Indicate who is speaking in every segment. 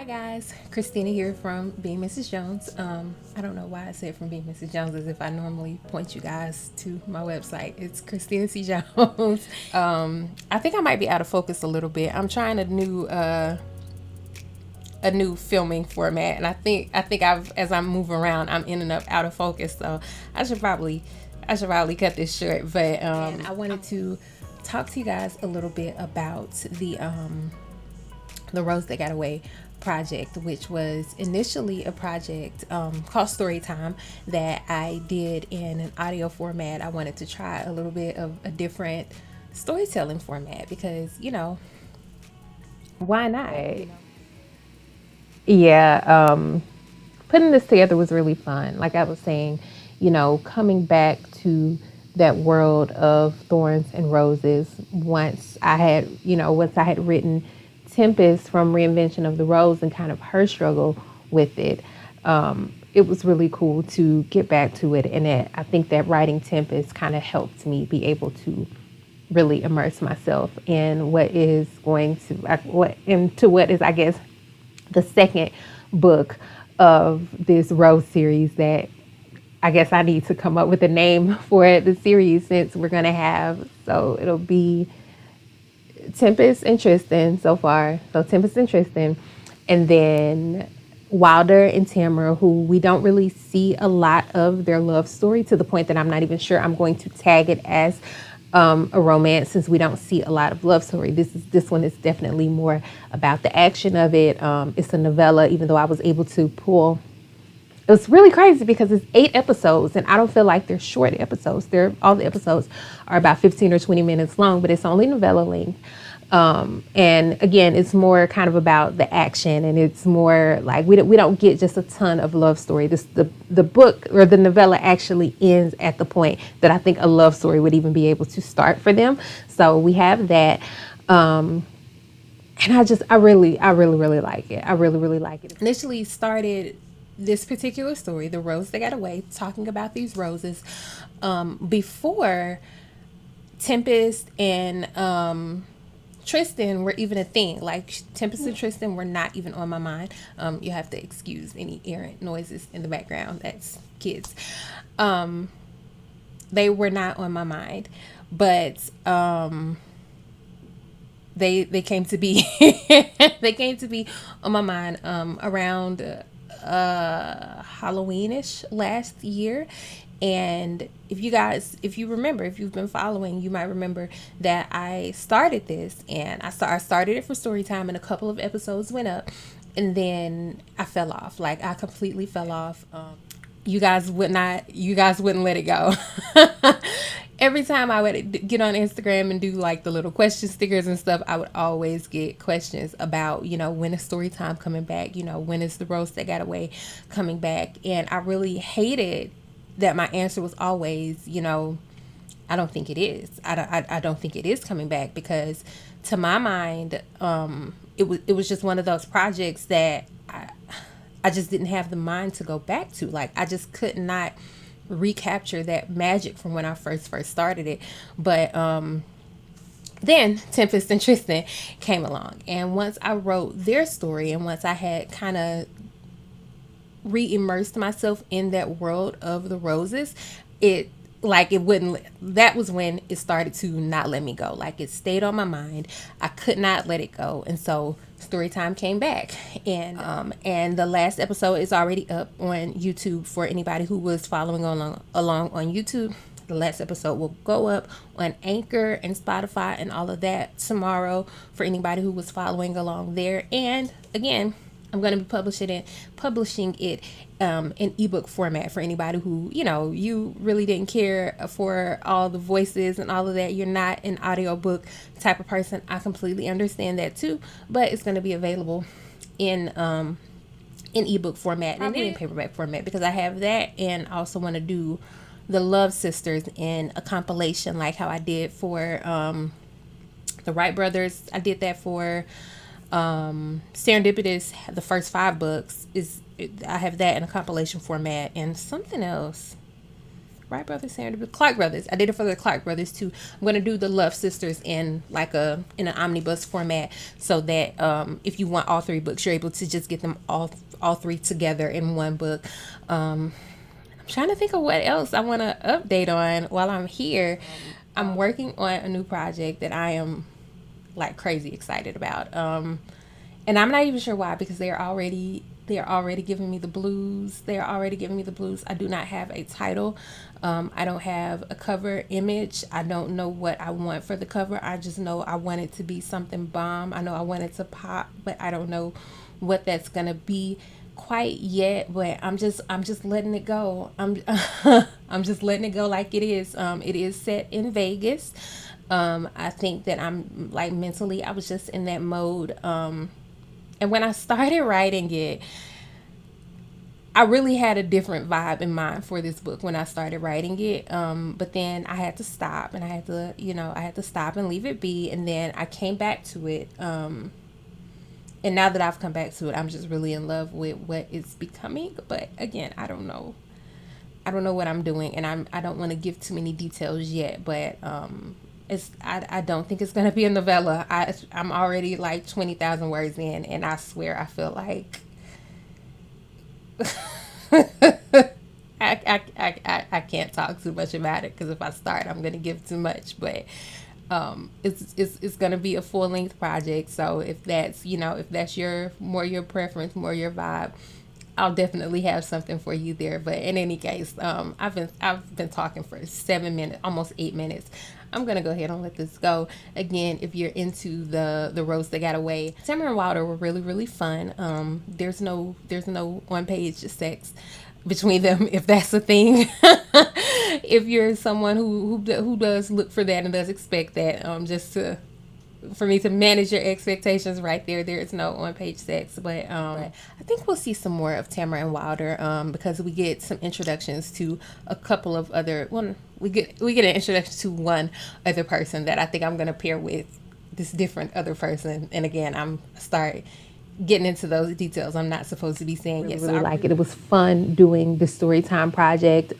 Speaker 1: Hi guys, Christina here from Being Mrs. Jones. I don't know why I said from Being Mrs. Jones as if I normally point you guys to my website. It's Christina C. Jones. I think I might be out of focus a little bit. I'm trying a new filming format, and I think I've as I'm moving around, I'm in and up out of focus. So I should probably cut this short. But I wanted to talk to you guys a little bit about the Rose That Got Away project, which was initially a project called Storytime that I did in an audio format. I wanted to try a little bit of a different storytelling format because, why not? Yeah, putting this together was really fun. Like I was saying, coming back to that world of thorns and roses once I had written Tempest from Reinvention of the Rose and kind of her struggle with it. It was really cool to get back to it. And I think that writing Tempest kind of helped me be able to really immerse myself in what is, I guess, the second book of this Rose series that I guess I need to come up with a name for the series since we're going to have. So it'll be Tempest and Tristan so far. So Tempest and Tristan. And then Wilder and Tamara, who we don't really see a lot of their love story to the point that I'm not even sure I'm going to tag it as a romance since we don't see a lot of love story. This one is definitely more about the action of it. It's a novella, even though I was able to pull. It was really crazy because it's 8 episodes, and I don't feel like they're short episodes. All the episodes are about 15 or 20 minutes long, but it's only novella length. And again, it's more kind of about the action, and it's more like we don't get just a ton of love story. The book or the novella actually ends at the point that I think a love story would even be able to start for them. So we have that. And I really like it. I really like it. Initially started this particular story, The Rose That Got Away, talking about these roses before Tempest and Tristan were even a thing. Like Tempest and Tristan were not even on my mind. You have to excuse any errant noises in the background. That's kids. They were not on my mind, but they came to be they came to be on my mind around Halloweenish last year. And if you remember, if you've been following, you might remember that I started this, and I started it for story time, and a couple of episodes went up, and then I fell off. Like I completely fell off. You guys wouldn't let it go. Every time I would get on Instagram and do like the little question stickers and stuff, I would always get questions about, when is story time coming back? When is the Rose That Got Away coming back? And I really hated that my answer was always, I don't think it is. I don't think it is coming back because to my mind, it was just one of those projects that I just didn't have the mind to go back to. Like I just could not recapture that magic from when I first started it. But then Tempest and Tristan came along, and once I wrote their story and once I had kind of re-immersed myself in that world of the roses, it wouldn't, that was when it started to not let me go. Like it stayed on my mind. I could not let it go. And so Storytime came back, and the last episode is already up on YouTube for anybody who was following along on YouTube. The last episode will go up on Anchor and Spotify and all of that tomorrow for anybody who was following along there. And again, I'm going to be publishing it in ebook format for anybody who, you really didn't care for all the voices and all of that. You're not an audiobook type of person. I completely understand that too, but it's going to be available in ebook format and in paperback format because I have that, and I also want to do the Love Sisters in a compilation like how I did for the Wright brothers. I did that for Serendipitous. The first 5 books I have that in a compilation format, and something else. Wright brothers, Clark brothers. I did it for the Clark brothers too. I'm gonna do the Love Sisters in in an omnibus format, so that if you want all 3 books, you're able to just get them all 3 together in one book. I'm trying to think of what else I want to update on while I'm here. I'm working on a new project that I am like crazy excited about. And I'm not even sure why, because they're already giving me the blues. They're already giving me the blues. I do not have a title. I don't have a cover image. I don't know what I want for the cover. I just know I want it to be something bomb. I know I want it to pop, but I don't know what that's gonna be quite yet. But I'm just letting it go. I'm just letting it go like it is. It is set in Vegas. I think that I'm like mentally, I was just in that mode. And when I started writing it, I really had a different vibe in mind for this book when I started writing it. But then I had to stop, and I had to stop and leave it be. And then I came back to it. And now that I've come back to it, I'm just really in love with what it's becoming. But again, I don't know what I'm doing, and I don't want to give too many details yet. But I don't think it's gonna be a novella. I'm already like 20,000 words in, and I swear I feel like I can't talk too much about it, because if I start, I'm gonna give too much. But it's gonna be a full length project. So if that's your preference, more your vibe, I'll definitely have something for you there. But in any case, I've been talking for 7 minutes, almost 8 minutes. I'm gonna go ahead and let this go. Again, if you're into the Rose That Got Away, Tamara and Wilder were really, really fun. There's no on-page sex between them, if that's a thing. If you're someone who does look for that and does expect that, for me to manage your expectations right there is no on-page sex. But I think we'll see some more of Tamara and Wilder, because we get some introductions to a couple of other we get an introduction to one other person that I think I'm gonna pair with this different other person. And again, I'm start getting into those details I'm not supposed to be saying yet.
Speaker 2: Really like it. It was fun doing the Storytime project.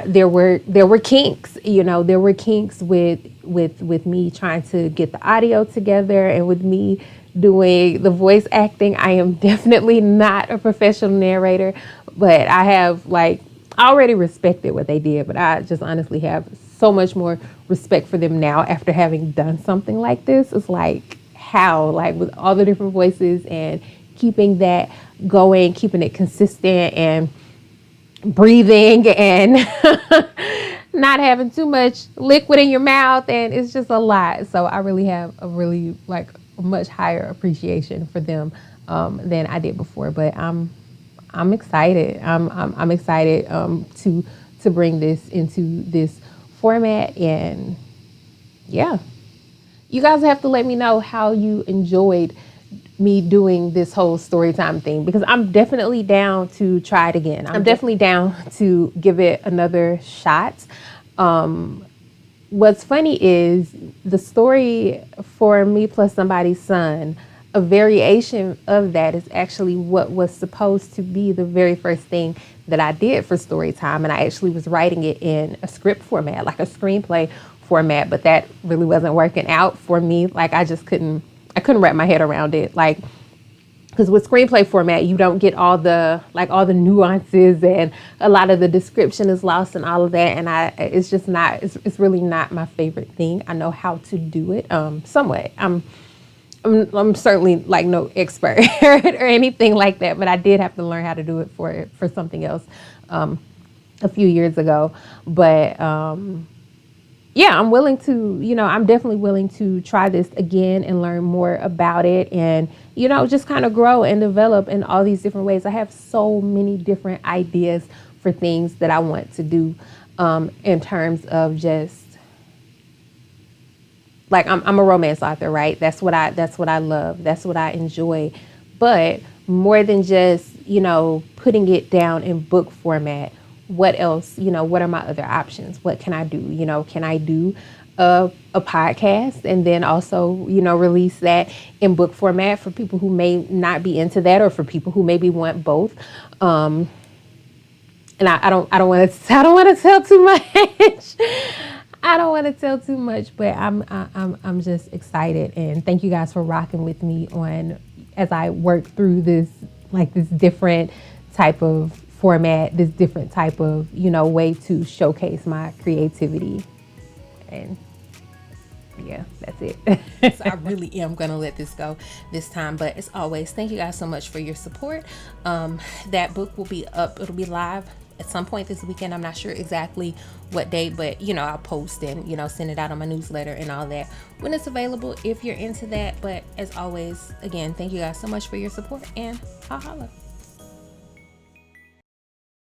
Speaker 2: There were kinks, there were kinks with me trying to get the audio together, and with me doing the voice acting. I am definitely not a professional narrator, but I already respected what they did, but I just honestly have so much more respect for them now after having done something like this. It's like, how, like, with all the different voices and keeping that going, keeping it consistent and breathing and not having too much liquid in your mouth, and it's just a lot. So I really have a much higher appreciation for them than I did before. But I'm excited. I'm excited to bring this into this format. And yeah, you guys have to let me know how you enjoyed me doing this whole story time thing, because I'm definitely down to try it again. I'm definitely down to give it another shot. What's funny is the story For Me Plus Somebody's Son, a variation of that is actually what was supposed to be the very first thing that I did for Storytime. And I actually was writing it in a script format, like a screenplay format, but that really wasn't working out for me. Like I couldn't wrap my head around it. Like, because with screenplay format, you don't get all the nuances, and a lot of the description is lost and all of that. And it's really not my favorite thing. I know how to do it somewhat. I'm certainly like no expert or anything like that, but I did have to learn how to do it for something else a few years ago. But yeah, I'm definitely willing to try this again and learn more about it, and just kind of grow and develop in all these different ways. I have so many different ideas for things that I want to do in terms of just like I'm a romance author, right? That's what I love. That's what I enjoy. But more than just, putting it down in book format, what else, what are my other options? What can I do? Can I do a podcast and then also, release that in book format for people who may not be into that, or for people who maybe want both? and I don't want to I don't want to tell too much. I don't want to tell too much, but I'm just excited, and thank you guys for rocking with me on as I work through this, like, this different type of format, this different type of, way to showcase my creativity. And yeah, that's it.
Speaker 1: So I really am going to let this go this time. But as always, thank you guys so much for your support. That book will be up. It'll be live at some point this weekend. I'm not sure exactly what date, but I'll post and send it out on my newsletter and all that when it's available if you're into that. But as always, again, thank you guys so much for your support, and I'll holla.